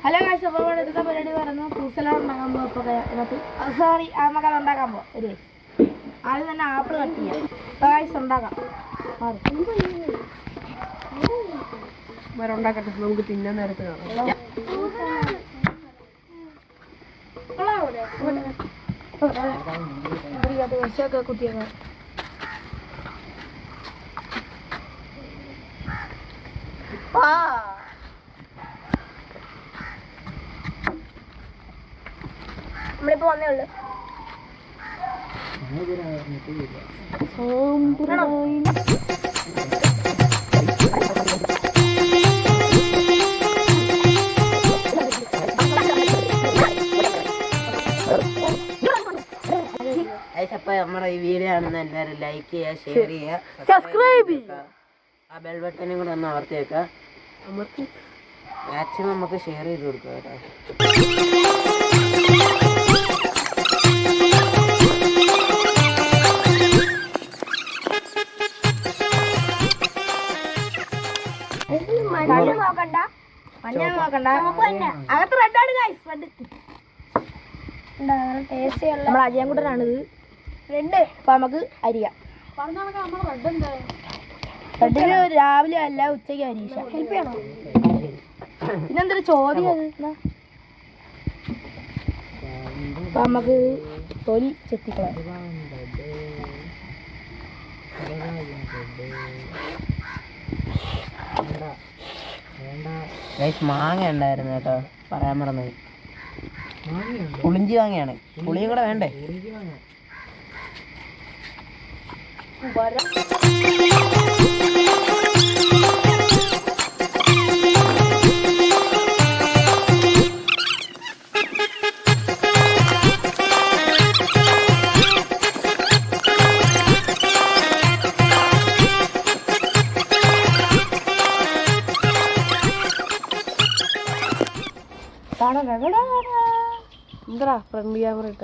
Hello guys, അപ്പോൾ ഇവിടെ എടുത്ത പരിപാടി പറഞ്ഞു ഫ്രൂട്ട്സെല്ലാം ഉണ്ടാക്കാൻ പോകും. സോറി, നമുക്കത് ഉണ്ടാക്കാൻ പോകാം. ഒരു ആദ്യം തന്നെ ആപ്പിൾ കട്ട് ചെയ്യാം. ഗൈസ് ഉണ്ടാക്കാം. ഉണ്ടാക്കട്ടെ, നമുക്ക് തിന്നാൻ നേരത്തെ കാണാം. വിശയൊക്കെ കുത്തിയൊക്കെ നമ്മളിപ്പോ വന്നേ ഉള്ളു. അപ്പൊ നമ്മുടെ ഈ വീഡിയോ ആണെന്ന് എല്ലാവരും ലൈക്ക് ചെയ്യുക, ഷെയർ ചെയ്യുക, സബ്സ്ക്രൈബ് ചെയ്യുക. ആ ബെൽ ബട്ടനും കൂടെ ഒന്ന് അമർത്തിയേക്കാം. മാക്സിമം നമുക്ക് ഷെയർ ചെയ്ത് കൊടുക്കുക കേട്ടോ. മഞ്ഞ നോക്കണ്ട, അകത്ത് റെഡാണ് ഗൈസ്. നമ്മൾ അജയൻകുട്ടനാണിത്. റെഡ്. അപ്പൊ നമുക്ക് അരിയാം. റെഡിന് രാവിലെ അല്ല, ഉച്ചയ്ക്ക് അരീക്ഷ. ഹെൽപ്പ് ചെയ്യണോ? പിന്നെന്തൊരു ചോദ്യം അത്. അപ്പൊ നമുക്ക് തൊലി ചെത്തിക്കളാം. മാങ്ങ ഉണ്ടായിരുന്നു കേട്ടോ, പറയാൻ മറന്നത്. പുളിഞ്ചി മാങ്ങയാണ്. പുളിയും കൂടെ വേണ്ടേ? എന്താ ഫ്രണ്ട് ക്യാമറ ഇട്ട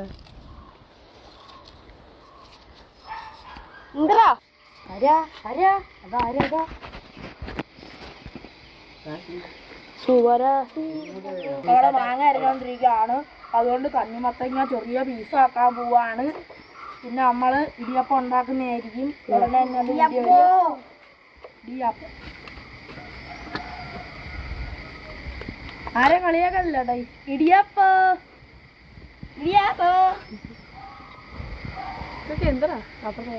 മാങ്ങ അരഞ്ഞോണ്ടിരിക്കുകയാണ്. അതുകൊണ്ട് കണ്ണിമത്തങ്ങ ചെറിയ പീസാക്കാൻ പോവാണ്. പിന്നെ നമ്മള് ഇടിയപ്പം ഉണ്ടാക്കുന്നതായിരിക്കും. ഉടനെ ഇടിയപ്പം ആരെ കളിയാക്കല്ല ഡൈ. ഇടിയപ്പോ ഇടിയപ്പോ ഇതൊക്കെ എന്താ അപ്പുറം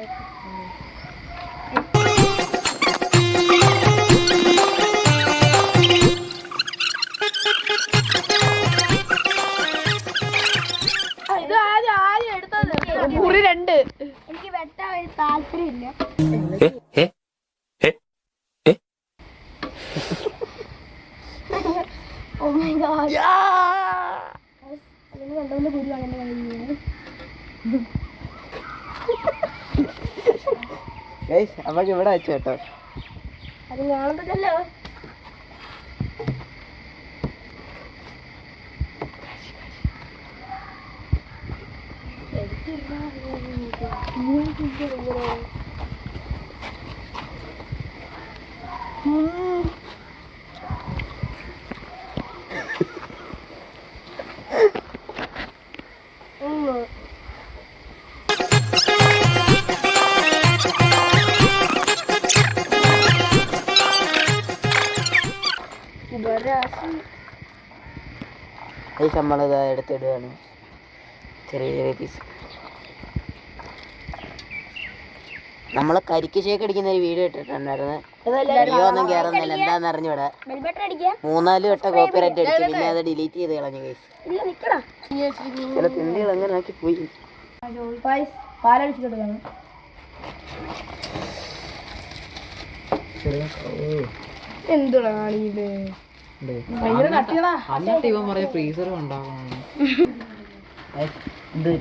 ഇത് ആദ്യം എടുത്തത് മുറി 2. എനിക്ക് വെട്ടാൻ ഒരു താല്പര്യമില്ല. Oh my god. അതിന് കണ്ടുകൊണ്ട് കുരു അങ്ങനെ നമുക്ക് ഇവിടെ വെച്ചു കേട്ടോ. അത് കാണുന്നതല്ലോ. നമ്മളിത് എടുത്തിടുകയാണ്, ചെറിയ ചെറിയ പീസ്. നമ്മള് കരിക്ക് ഷേക്ക് അടിക്കുന്ന ഒരു വീഡിയോ ഇട്ടിട്ടുണ്ടായിരുന്നു. ഒന്നും കയറുന്നില്ല, എന്താന്ന് അറിഞ്ഞൂടെ. 3-4 വട്ടം കോപ്പിറൈറ്റ് അടിച്ചു, പിന്നെ അത് ഡിലീറ്റ് ചെയ്ത് കളഞ്ഞു ഗൈസ്. ചില തിണ്ടികൾ അങ്ങനെ ആക്കി പോയി. പാലടിച്ചിട്ട് എന്തുടാ കളിയില് ഫ്രീസർ ഉണ്ടാകണം.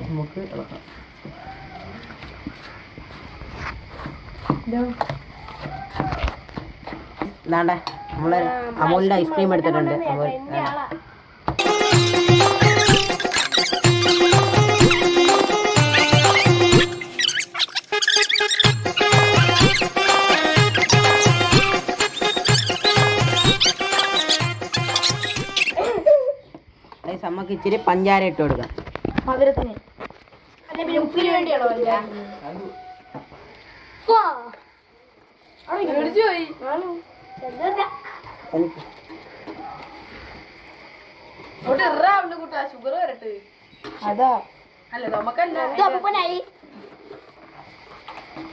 നമുക്ക് ഇതാണ്ടേ നമ്മള് അമൂലിന്റെ ഐസ്ക്രീം എടുത്തിട്ടുണ്ട്. നമുക്ക് ഇച്ചിരി പഞ്ചാര ഇട്ട് കൊടുക്കാം. മധുരത്തിന്. അല്ല പിന്നെ ഉപ്പിന് വേണ്ടിയാണോ ഷുഗർ വരട്ടെ. അതാ അല്ല നമുക്കല്ല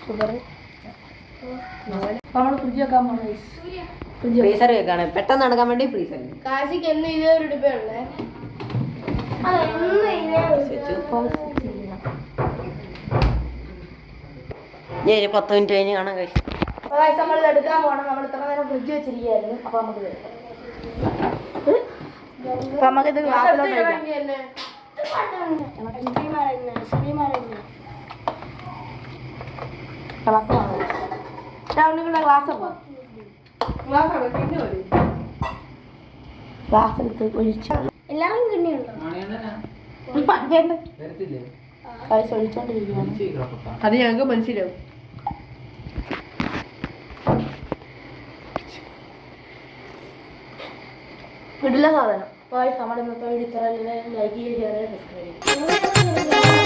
ഷുഗർ നമ്മള് ഫ്രിഡ്ജ് വെക്കാൻ പോണ ഫ്രീസർ വെക്കാണ്, പെട്ടെന്ന് നടക്കാൻ വേണ്ടി ഫ്രീസർ കാശിക്ക് എന്ന് ഇതേ ഒരു ഡിബയുള്ളേ. ഞാൻ 10 മിനിറ്റ് കഴിഞ്ഞ് കാണാൻ കഴിച്ചു. നമ്മളിത് എടുക്കാൻ പോകണം. നമ്മൾ ഇത്ര നേരം ഫ്രിഡ്ജ് വെച്ചിരിക്കുകയായിരുന്നു. അപ്പൊ നമുക്കിത് ഗ്ലാസ്സിലോട്ട് ഗ്ലാസ് ഗ്ലാസ് എടുത്ത് ഒഴിച്ചാൽ എല്ലാവരും കിണ്ണിയുണ്ടോ ഒഴിച്ചോണ്ടിരിക്കുകയാണ്. അത് ഞങ്ങൾക്ക് മനസ്സിലാവും. വീട്ടിലെ സാധനം നമ്മുടെ ഇന്നത്തെ വീഡിയോ ലൈക്ക് ചെയ്യുക, സബ്സ്ക്രൈബ് ചെയ്യുക.